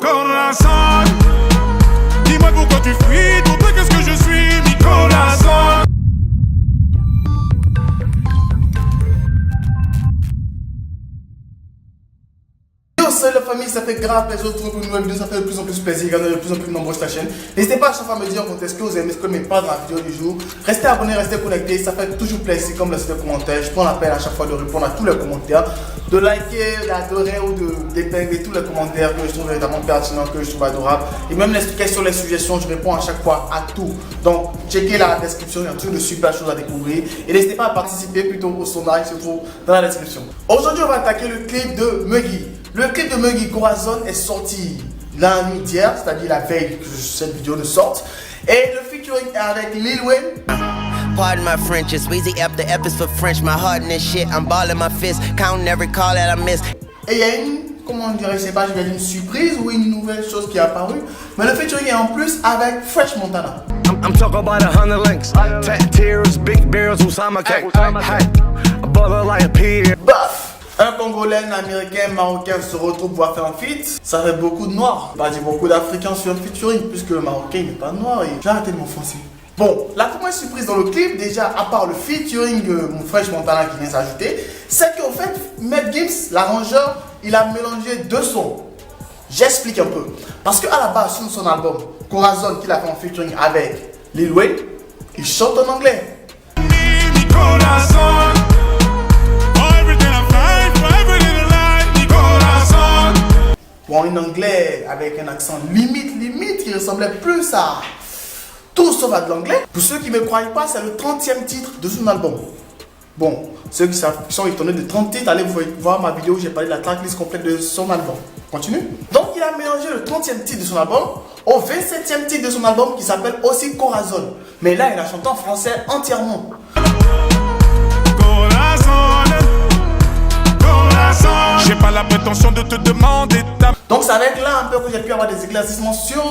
Corazon, dis-moi pourquoi tu fuis, pour toi qu'est-ce que je suis, mi corazon. Salut la famille, ça fait grave plaisir de vous retrouver pour une nouvelle vidéo, ça fait de plus en plus plaisir, regardez de plus en plus nombreux sur la chaîne. N'hésitez pas à chaque fois à me dire quand est-ce que vous aimez ce que mais pas dans la vidéo du jour. Restez abonnés, restez connectés, ça fait toujours plaisir comme laisser des commentaires. Je prends la peine à chaque fois de répondre à tous les commentaires, de liker, d'adorer ou d'épingler tous les commentaires que je trouve vraiment pertinents, que je trouve adorables. Et même les questions, les suggestions, je réponds à chaque fois à tout. Donc checkez la description, il y a toujours de super choses à découvrir. Et n'hésitez pas à participer plutôt au sondage, se trouve dans la description. Aujourd'hui on va attaquer le clip de Muggy. Le clip de Muggy Corazon est sorti la nuit d'hier, c'est-à-dire la veille que cette vidéo ne sorte. Et le featuring est avec Lil Wayne. Pardon my French, it's Weezy after F is for French. My heart in this shit, I'm balling my fist, counting every call that I miss. Et il y a une, comment on dirait, je sais pas, je vais dire une surprise ou une nouvelle chose qui est apparue. Mais le featuring est en plus avec Fresh Montana. I'm talking about 100 links, tears, big barrels, Usama cake, a baller like a pig. Baf! Un Congolais, un Américain, un Marocain se retrouvent pour faire un feat. Ça fait beaucoup de noirs. Pas dire beaucoup d'Africains sur un featuring, puisque le Marocain n'est pas noir et j'ai arrêté de m'offenser. Bon, la première surprise dans le clip, déjà, à part le featuring mon Fresh Montana qui vient s'ajouter, c'est qu'en fait, Matt Gibbs, l'arrangeur, il a mélangé deux sons. J'explique un peu. Parce qu'à la base, sur son album Corazon, qu'il a fait en featuring avec Lil Wayne, il chante en anglais. Mi corazon. Bon, en anglais avec un accent limite qui ressemblait plus à tout sauf à de l'anglais. Pour ceux qui ne me croient pas, c'est le 30e titre de son album. Bon, ceux qui sont étonnés de 30 titres, allez voir ma vidéo où j'ai parlé de la tracklist complète de son album. Continue. Donc il a mélangé le 30e titre de son album au 27e titre de son album qui s'appelle aussi Corazon. Mais là, il a chanté en français entièrement. J'ai pas la prétention de te demander ta... Donc c'est avec là un peu que j'ai pu avoir des éclaircissements sur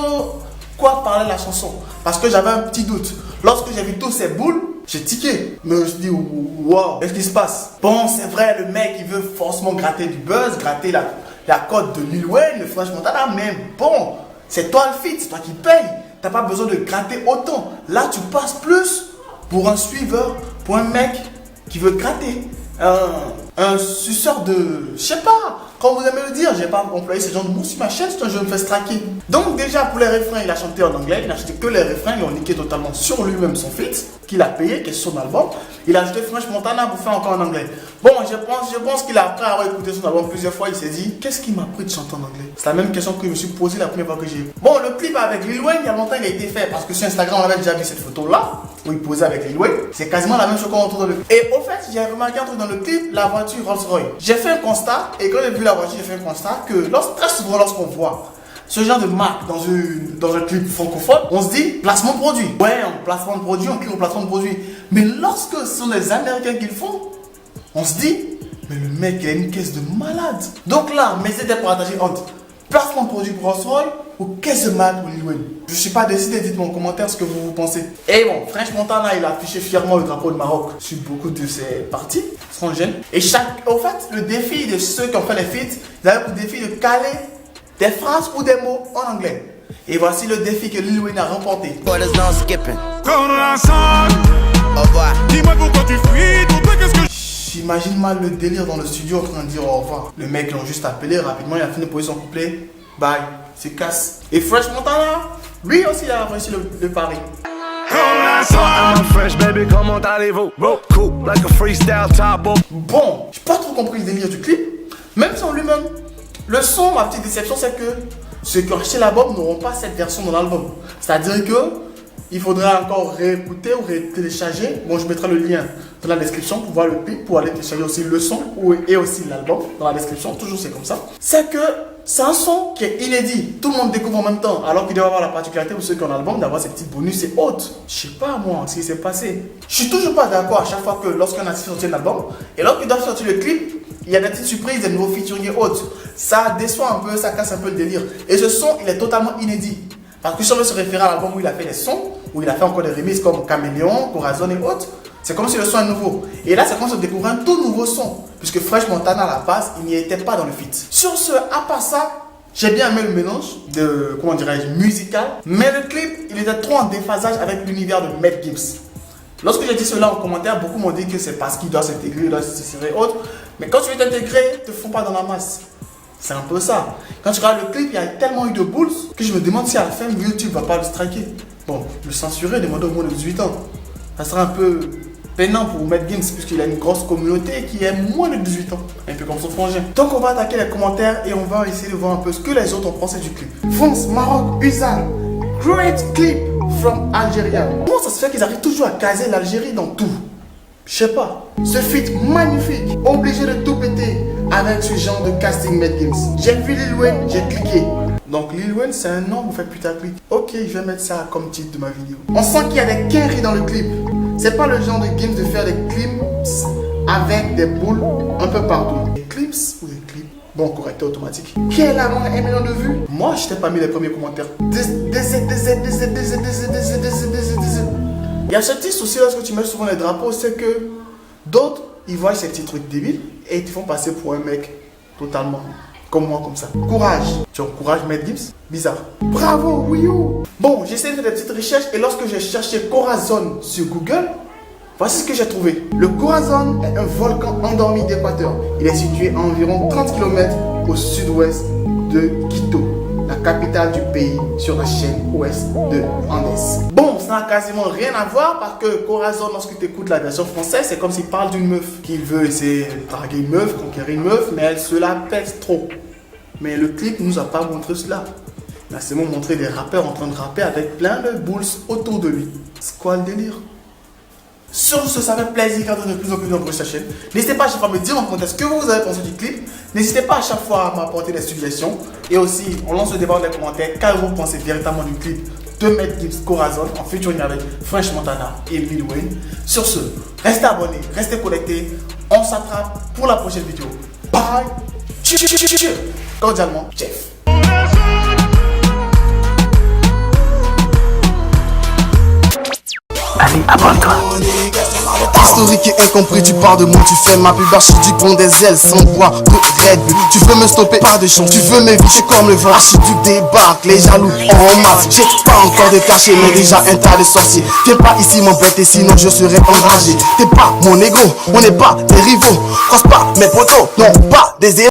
quoi parlait la chanson. Parce que j'avais un petit doute. Lorsque j'ai vu tous ces boules, j'ai tiqué. Mais je me suis dit, wow, qu'est-ce qui se passe? Bon, c'est vrai, le mec il veut forcément gratter du buzz, gratter la cote de Lil Wayne, le Fresh Montana. Mais bon, c'est toi le feat, c'est toi qui paye. T'as pas besoin de gratter autant. Là, tu passes plus pour un suiveur, pour un mec qui veut gratter. Un suceur de... Je sais pas, comme vous aimez le dire, j'ai pas employé ce genre de mots sur ma chaîne, sinon je me fais straquer. Donc déjà pour les refrains, il a chanté en anglais, il n'a acheté que les refrains, ils ont niqué totalement sur lui-même son feat, qu'il a payé, qui est son album. Il a ajouté Fresh Montana pour faire encore en anglais. Bon, je pense qu'il a, après avoir écouté son album plusieurs fois, il s'est dit, qu'est-ce qui m'a pris de chanter en anglais? C'est la même question que je me suis posée la première fois que j'ai... Bon, le clip avec Lil Wayne, il y a longtemps, il a été fait, parce que sur Instagram, on avait déjà vu cette photo-là, où il posait avec Lil Wayne. C'est quasiment la même chose qu'on retrouve dans le clip. Et au fait, j'ai remarqué un truc dans le clip, la voiture Rolls-Royce. J'ai fait un constat, et quand j'ai vu la voiture, j'ai fait un constat que très souvent, lorsqu'on voit ce genre de marque dans un clip francophone, on se dit placement de produit. Ouais, en placement de produit, on clique au placement de produit. Mais lorsque ce sont les Américains qui le font, on se dit, mais le mec, il a une caisse de malade. Donc là, m'essayez de partager entre placement de produit pour Rolls-Royce ou caisse de malade pour Lil Wayne. Je ne suis pas décidé, dites-moi en commentaire ce que vous pensez. Et bon, Fresh Montana, il a affiché fièrement le drapeau de Maroc sur beaucoup de ses parties étrangères. Et au fait, le défi de ceux qui ont fait les feats, ils avaient pour défi de caler des phrases ou des mots en anglais. Et voici le défi que Lil Wayne a remporté. Corazon, dis-moi pourquoi tu fuis, pour toi qu'est-ce que... J'imagine mal le délire dans le studio en train de dire au revoir. Le mec l'a juste appelé rapidement, il a fini de poser son couplet. Bye, c'est casse. Et Fresh Montana, lui aussi il a réussi le pari. I'm fresh, baby, comment allez-vous? Cool, like a freestyle top. Bon, j'ai pas trop compris le délire du clip. Même sans lui-même. Le son, ma petite déception, c'est que ceux qui ont acheté l'album n'auront pas cette version dans l'album. C'est-à-dire que il faudra encore réécouter ou télécharger. Bon, je mettrai le lien dans la description pour voir le clip, pour aller télécharger aussi le son et aussi l'album dans la description. Toujours c'est comme ça. C'est que c'est un son qui est inédit. Tout le monde découvre en même temps. Alors qu'il doit avoir la particularité pour ceux qui ont l'album d'avoir ces petites bonus et autres. Je sais pas moi ce qui s'est passé. Je suis toujours pas d'accord à chaque fois que lorsqu'un artiste sortit un album et lorsqu'il doit sortir le clip, il y a des petites surprises, des nouveaux featuring et autres. Ça déçoit un peu, ça casse un peu le délire. Et ce son, il est totalement inédit. Parce que si on veut se référer à l'album où il a fait des sons, où il a fait encore des remixes comme Caméléon, Corazon et autres, c'est comme si le son est nouveau. Et là, c'est comme si on découvrait un tout nouveau son. Puisque Fresh Montana, à la base, il n'y était pas dans le feat. Sur ce, à part ça, J'ai bien aimé le mélange de, comment dirais-je, musical, mais le clip, il était trop en déphasage avec l'univers de Matt Gibbs. Lorsque j'ai dit cela en commentaire, beaucoup m'ont dit que c'est parce qu'il doit s'intégrer, il doit s'insérer autre. Mais quand tu veux t'intégrer, ils te font pas dans la masse. C'est un peu ça. Quand tu regardes le clip, il y a tellement eu de bulls que je me demande si à la fin, YouTube va pas le striker. Bon, le censurer, demander au moins de 18 ans. Ça sera un peu peinant pour Matt Gibbs puisqu'il a une grosse communauté qui est moins de 18 ans. Un peu comme son frangin. Donc on va attaquer les commentaires et on va essayer de voir un peu ce que les autres ont pensé du clip. France, Maroc, Uzan. Great clip from Algeria. Comment ça se fait qu'ils arrivent toujours à caser l'Algérie dans tout? Je sais pas. Ce feat magnifique, obligé de tout péter avec ce genre de casting Matt Gibbs. J'ai vu Lil Wayne, j'ai cliqué. Donc Lil Wayne c'est un nom, vous faites putaclic. Ok, je vais mettre ça comme titre de ma vidéo. On sent qu'il y a des quinries dans le clip. C'est pas le genre de Gibbs de faire des clips avec des boules un peu partout. Des clips ou des clips? Bon, correcteur automatique. Quel a moins 1 million de vues? Moi, je t'ai pas mis les premiers commentaires. Il y a ce petit souci lorsque tu mets souvent les drapeaux, c'est que d'autres, ils voient ces petits trucs débiles et ils te font passer pour un mec totalement comme moi, comme ça. Courage. Tu encourages Matt Gibbs? Bizarre. Bravo, Wio. Bon, j'ai essayé de faire des petites recherches et lorsque j'ai cherché Corazon sur Google, voici ce que j'ai trouvé. Le Corazon est un volcan endormi d'Équateur. Il est situé à environ 30 km au sud-ouest de Quito, la capitale du pays, sur la chaîne ouest de Andes. Bon, ça n'a quasiment rien à voir parce que Corazon, lorsque tu écoutes la version française, c'est comme s'il parle d'une meuf qui veut essayer de draguer une meuf, conquérir une meuf, mais elle se la pèse trop. Mais le clip ne nous a pas montré cela. Il a seulement montré des rappeurs en train de rapper avec plein de bulls autour de lui. C'est quoi le délire? Sur ce, ça fait plaisir quand on est de plus en plus nombreux sur la chaîne. N'hésitez pas à chaque fois à me dire en commentaire ce que vous avez pensé du clip. N'hésitez pas à chaque fois à m'apporter des suggestions. Et aussi, on lance le débat dans les commentaires. Qu'est-ce que vous pensez véritablement du clip de Matt Gibbs Corazon en featuring avec French Montana et Lil Wayne? Sur ce, restez abonnés, restez connectés. On s'attrape pour la prochaine vidéo. Bye. Cordialement, Jeff. Allez, abonne-toi. Historique et incompris, tu parles de moi, tu fais ma pub archiduc, bon des ailes sans bois de Red Bull. Tu veux me stopper, pas de chance, tu veux m'éviter comme le vent. Archiduc débarque, les jaloux en masse. J'ai pas encore de cachet, mais déjà un tas de sorciers. Viens pas ici m'embêter, sinon je serai enragé. T'es pas mon égo, on n'est pas des rivaux. Crosse pas mes potos, non pas des héros.